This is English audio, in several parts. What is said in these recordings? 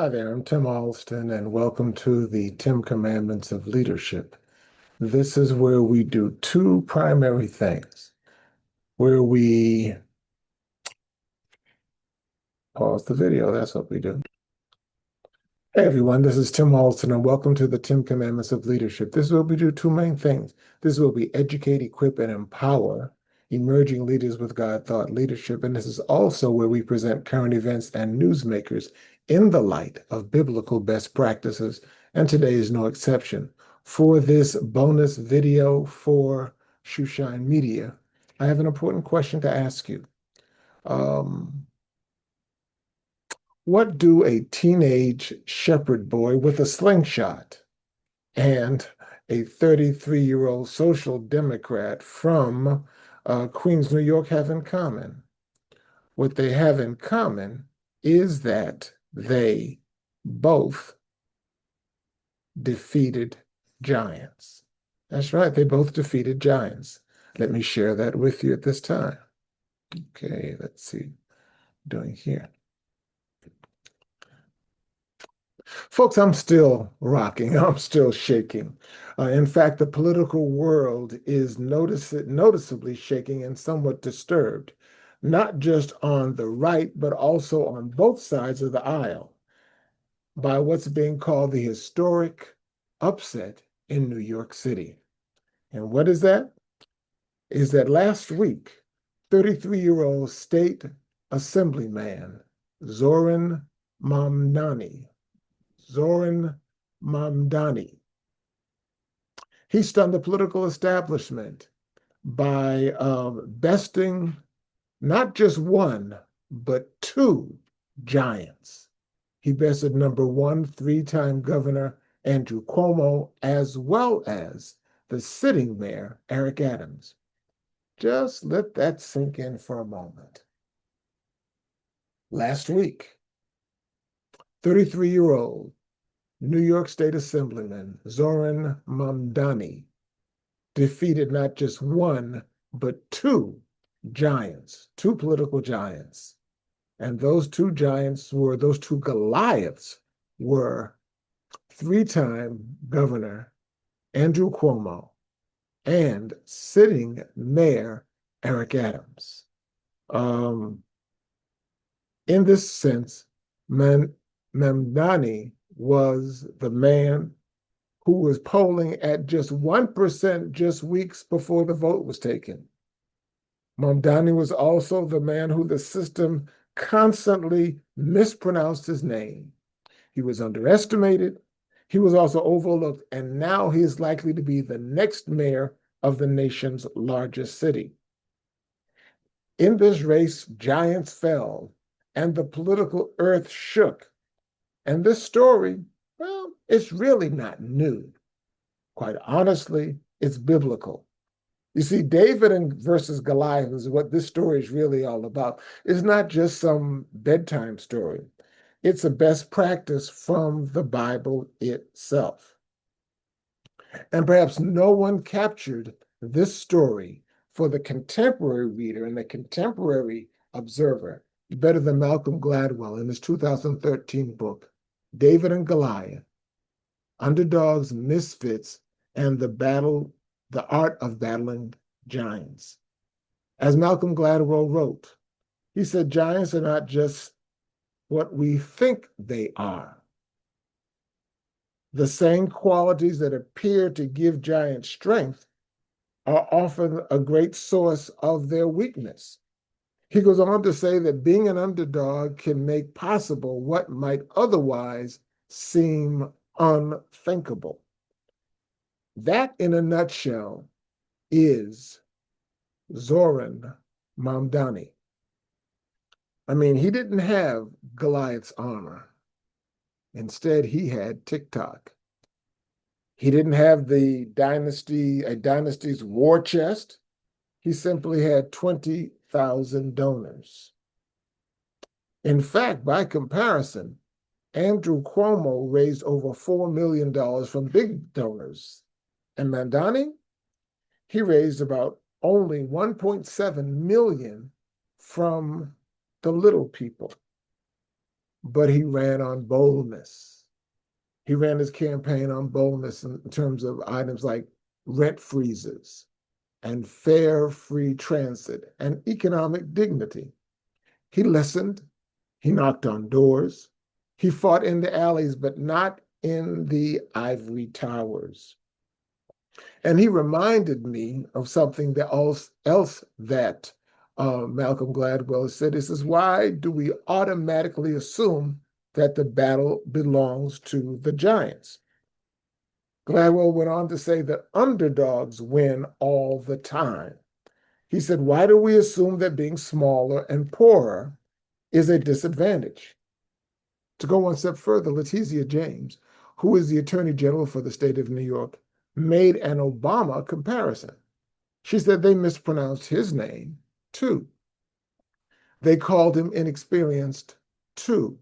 Hi there, I'm Tim Alston, and welcome to the 10 Commandments of Leadership. This is where we do two primary things, where we pause the video. That's what we do. Hey everyone, this is Tim Alston, and welcome to the 10 Commandments of Leadership. This is where we do two main things. This is where we educate, equip, and empower emerging leaders with God thought leadership. And this is also where we present current events and newsmakers in the light of biblical best practices. And today is no exception. For this bonus video for Shoeshine Media, I have an important question to ask you. What do a teenage shepherd boy with a slingshot and a 33-year-old social democrat from Queens, New York have in common? What they have in common is that they both defeated giants. That's right, they both defeated giants. Let me share that with you at this time. Okay, let's see, doing here. Folks, I'm still rocking. I'm still shaking. In fact, the political world is noticeably shaking and somewhat disturbed, not just on the right, but also on both sides of the aisle by what's being called the historic upset in New York City. And what is that? Is that last week, 33-year-old state assemblyman Zoran Mamdani Zoran Mamdani. He stunned the political establishment by besting not just one, but two giants. He bested number one, three-time Governor Andrew Cuomo, as well as the sitting mayor, Eric Adams. Just let that sink in for a moment. Last week, 33-year-old New York State Assemblyman Zoran Mamdani defeated not just one, but two giants, two political giants. And those two Goliaths were three-time Governor Andrew Cuomo and sitting Mayor Eric Adams. In this sense, Mamdani was the man who was polling at just 1% just weeks before the vote was taken. Mamdani was also the man who the system constantly mispronounced his name. He was underestimated. He was also overlooked, and now he is likely to be the next mayor of the nation's largest city. In this race, giants fell, and the political earth shook. And this story, well, it's really not new. Quite honestly, it's biblical. You see, David versus Goliath is what this story is really all about. It's not just some bedtime story. It's a best practice from the Bible itself. And perhaps no one captured this story for the contemporary reader and the contemporary observer better than Malcolm Gladwell in his 2013 book, David and Goliath, Underdogs, Misfits, and the Art of Battling Giants. As Malcolm Gladwell wrote, he said, giants are not just what we think they are. The same qualities that appear to give giants strength are often a great source of their weakness. He goes on to say that being an underdog can make possible what might otherwise seem unthinkable. That, in a nutshell, is Zoran Mamdani. I mean, he didn't have Goliath's armor. Instead, he had TikTok. He didn't have a dynasty's war chest. He simply had 20,000 donors. In fact, by comparison, Andrew Cuomo raised over $4 million from big donors. And Mamdani, he raised about only 1.7 million from the little people. but he ran on boldness. He ran his campaign on boldness in terms of items like rent freezes and fair, free transit and economic dignity. He listened. He knocked on doors. He fought in the alleys, but not in the ivory towers. And he reminded me of something else that Malcolm Gladwell said. This is why do we automatically assume that the battle belongs to the giants? Gladwell went on to say that underdogs win all the time. He said, why do we assume that being smaller and poorer is a disadvantage? To go one step further, Leticia James, who is the Attorney General for the state of New York, made an Obama comparison. She said they mispronounced his name, too. They called him inexperienced, too.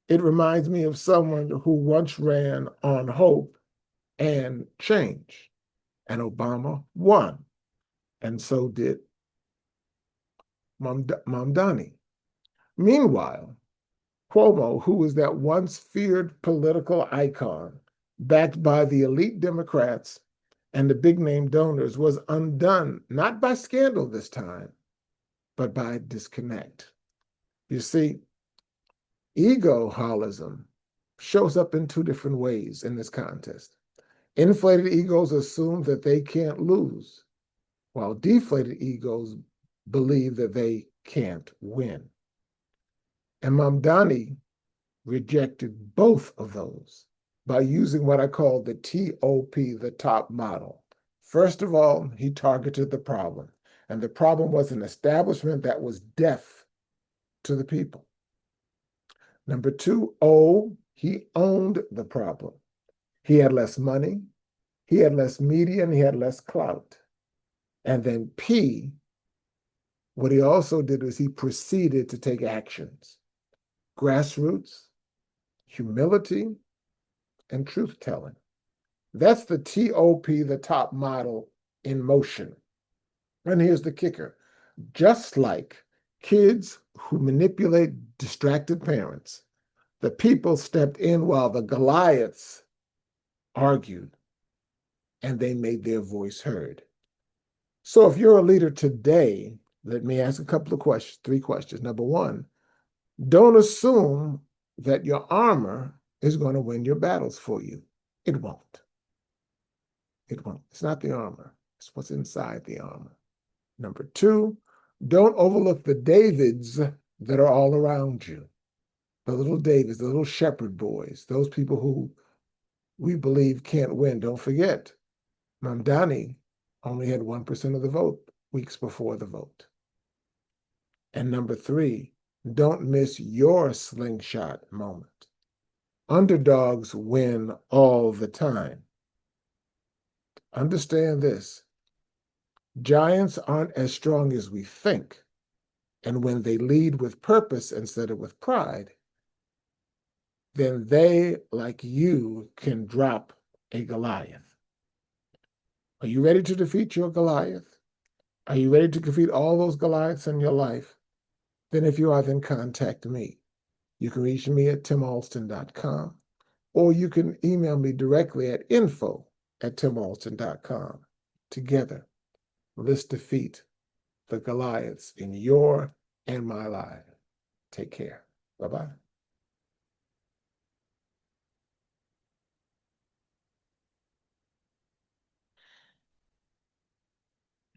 It reminds me of someone who once ran on hope and change, and Obama won, and so did Mamdani. Meanwhile, Cuomo, who was that once feared political icon, backed by the elite Democrats and the big name donors, was undone, not by scandal this time, but by disconnect. You see, ego-holism shows up in two different ways in this contest. Inflated egos assume that they can't lose, while deflated egos believe that they can't win. And Mamdani rejected both of those by using what I call the TOP, the top model. First of all, he targeted the problem, and the problem was an establishment that was deaf to the people. Number two, O, he owned the problem. He had less money, he had less media, and he had less clout. And then P, what he also did was he proceeded to take actions. Grassroots, humility, and truth-telling. That's the TOP, the top model, in motion. And here's the kicker. Just like kids who manipulate distracted parents, the people stepped in while the Goliaths argued, and they made their voice heard. So if you're a leader today, let me ask a couple of questions, 3 questions. Number one, don't assume that your armor is going to win your battles for you. It won't. It won't. It's not the armor. It's what's inside the armor. Number two, don't overlook the Davids that are all around you. The little Davids, the little shepherd boys, those people who we believe can't win. Don't forget, Mamdani only had 1% of the vote weeks before the vote. And number three, don't miss your slingshot moment. Underdogs win all the time. Understand this. Giants aren't as strong as we think. And when they lead with purpose instead of with pride, then they, like you, can drop a Goliath. Are you ready to defeat your Goliath? Are you ready to defeat all those Goliaths in your life? Then if you are, then contact me. You can reach me at timalston.com, or you can email me directly at info@timalston.com. Together, let's defeat the Goliaths in your and my life. Take care. Bye-bye.